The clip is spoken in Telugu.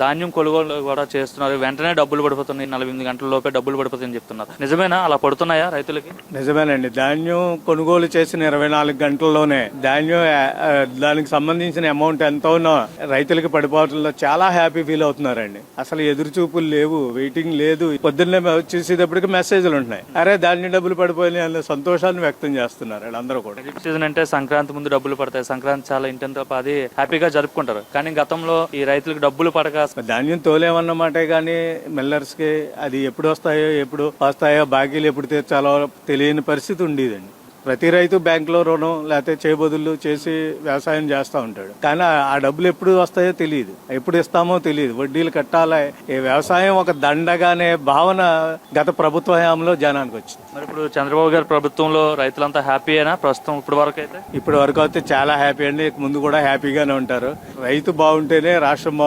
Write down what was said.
ధాన్యం కొనుగోలు కూడా చేస్తున్నారు, వెంటనే డబ్బులు పడిపోతున్నాయి, 48 గంటల లోపే డబ్బులు పడిపోతాయని చెప్తున్నారు. నిజమేనా? అలా పడుతున్నాయా రైతులకి? నిజమేనండి. ధాన్యం కొనుగోలు చేసిన 24 గంటల్లోనే ధాన్యం దానికి సంబంధించిన అమౌంట్ ఎంత ఉన్నా రైతులకి పడిపోవడంలో చాలా హ్యాపీ ఫీల్ అవుతున్నారండి. అసలు ఎదురు చూపులు లేవు, వెయిటింగ్ లేదు. పొద్దున్నే చూసేటప్పటికి మెసేజ్లు ఉంటున్నాయి, అరే ధాన్యం డబ్బులు పడిపోయినాయి అనే సంతోషాన్ని వ్యక్తం చేస్తున్నారు అందరూ కూడా. సీజన్ అంటే సంక్రాంతి ముందు డబ్బులు పడతాయి, సంక్రాంతి చాలా ఇంటెంతో అది హ్యాపీగా జరుపుకుంటారు. కానీ గతంలో ఈ రైతులకు డబ్బులు పడక ధాన్యం తోలేమన్నమాటే కానీ మిల్లర్స్ కి అది ఎప్పుడు వస్తాయో బాకీలు ఎప్పుడు తీర్చాలో తెలియని పరిస్థితి ఉండేదండి. ప్రతి రైతు బ్యాంకులో రుణం లేకపోతే చేయబదులు చేసి వ్యవసాయం చేస్తూ ఉంటాడు. కానీ ఆ డబ్బులు ఎప్పుడు వస్తాయో తెలియదు, ఎప్పుడు ఇస్తామో తెలియదు, వడ్డీలు కట్టాలి. ఈ వ్యవసాయం ఒక దండగానే భావన గత ప్రభుత్వ హయాంలో జనానికి వచ్చింది. మరి ఇప్పుడు చంద్రబాబు గారి ప్రభుత్వంలో రైతులంతా హ్యాపీయేనా ప్రస్తుతం? ఇప్పటి వరకు అయితే చాలా హ్యాపీ అండి. ముందు కూడా హ్యాపీగానే ఉంటారు. రైతు బాగుంటేనే రాష్ట్రం